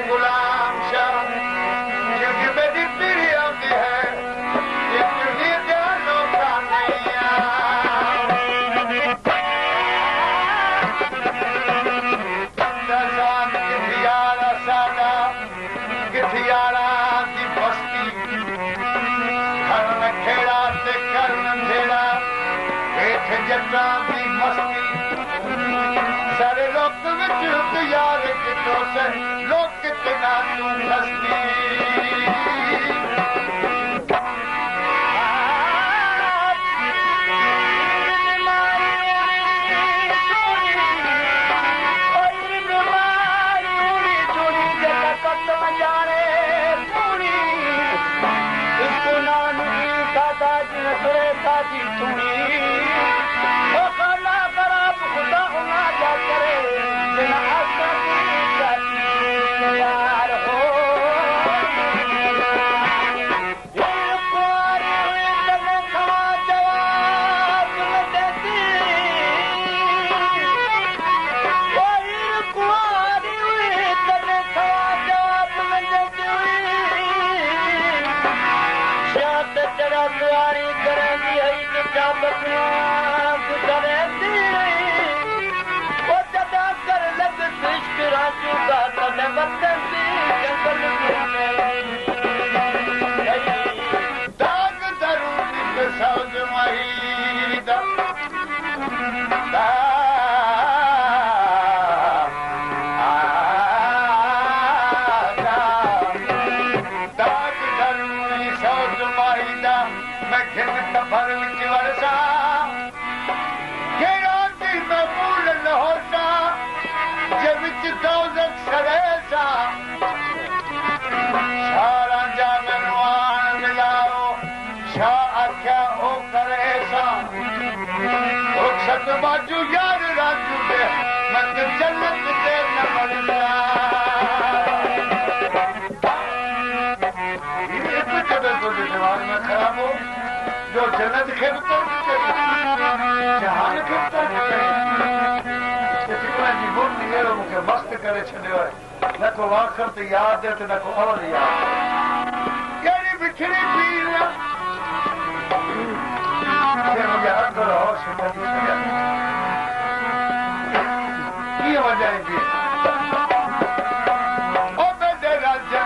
गुलाम शाह क्योंकि मेरी पीढ़ी आती है ये दुनिया जानों का नहीं सादा किथियारा की बस्ती घर में खेड़ा से कर नंढेड़ा हेठ जटा की मस्ती सारे लोग विच यार कितो से लोग कितना तू हस्ती बाजू यार राजू दे मत जन्नत दे न मरना ये कुछ तो दिमाग में खराब हो जो जन्नत खेलता जहान खेलता कितना जीवन निये मुझे मस्त करे छड़ियो है न को आखिर तो याद है न को अवल याद यानी बिखरी पीर ये मुझे अंदर और सुन ये वजह है ओ बेटे राजा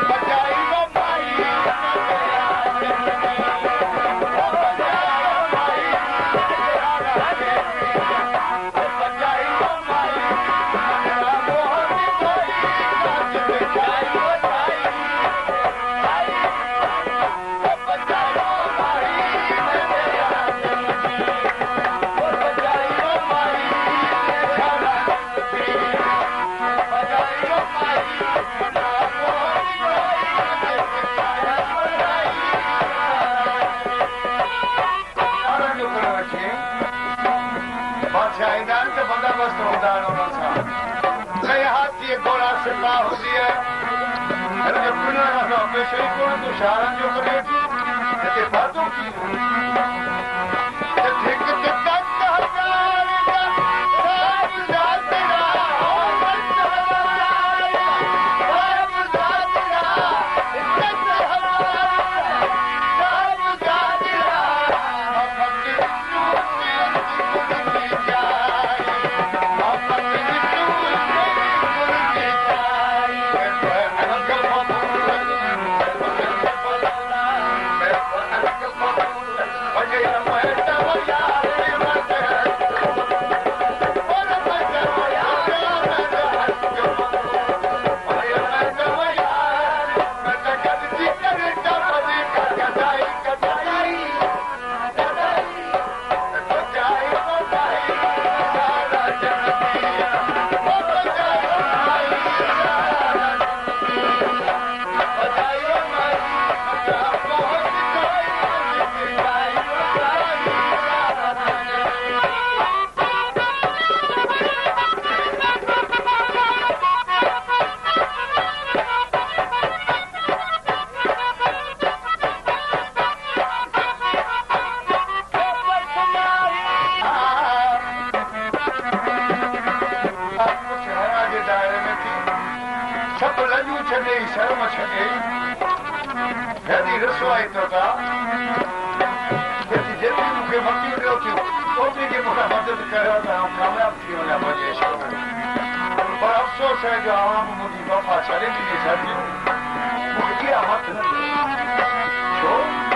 बजाई वो भाई Sharan jo kare te baatu ki te thik te tak हजार का सब जात रा हो मत सब जात रा इज्जत हजार सब जात रा अपनी की जाए अपनी की जाए कम छॾे हेॾी रसवाई थो था जेतिरी मूंखे मकी ॾियो थियो ओतिरी खे मूंखां मदद कयो त आउं कामयाबु थी वञा पंहिंजे इश्क में पर अफ़सोस आहे जो आवाम मुंहिंजी वफ़ा छॾे ॾिनी छॾियूं मूंखे इहा मत न ॾियो छो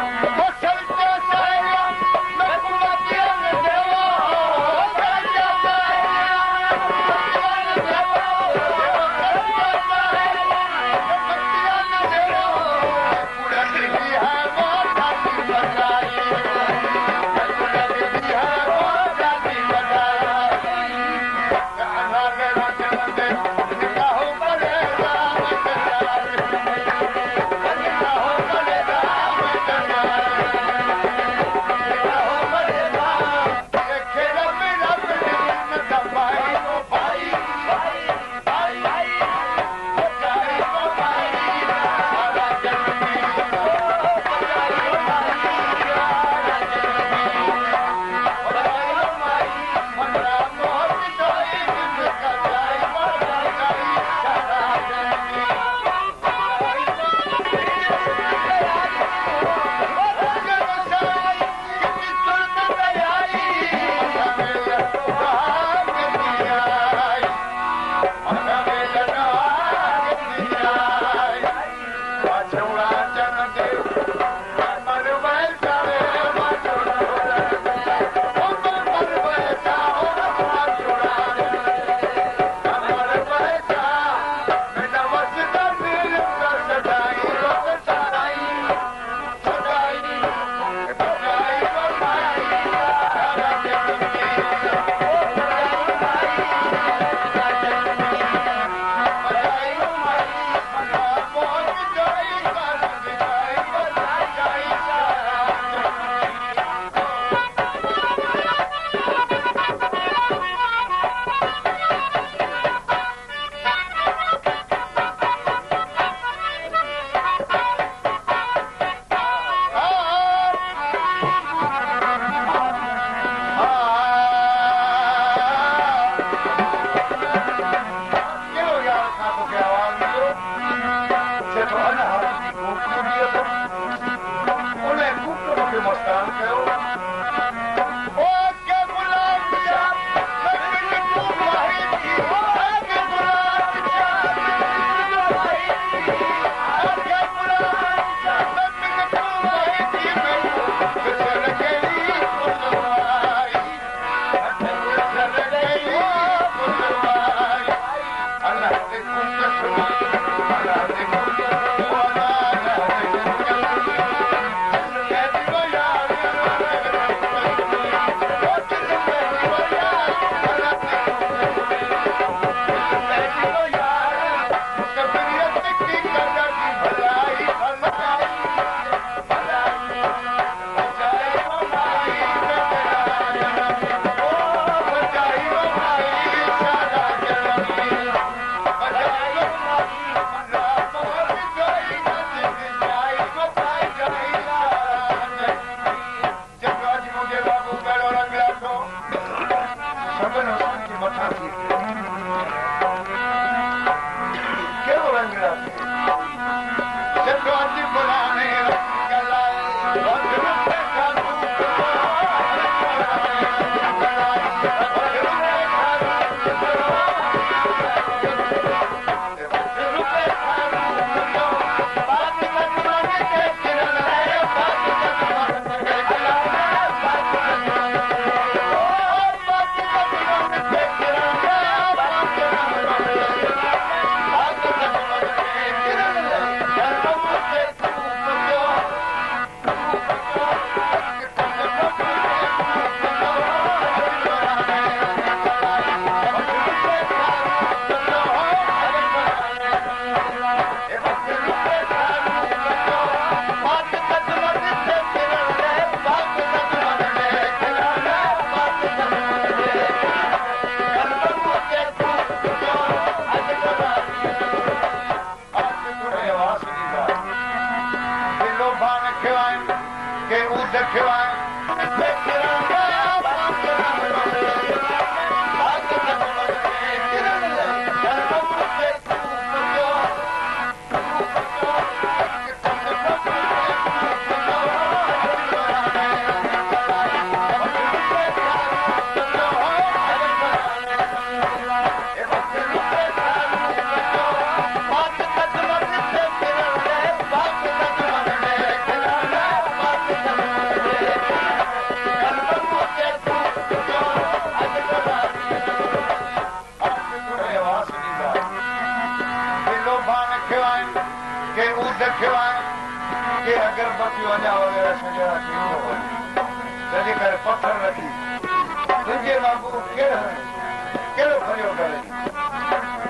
रखियो आहे कि अगरबत्तियूं अञा वग़ैरह सॼणा थी वञे तंहिंजे करे पथर रखी तुंहिंजे वांगुरु कहिड़ो खरियो करे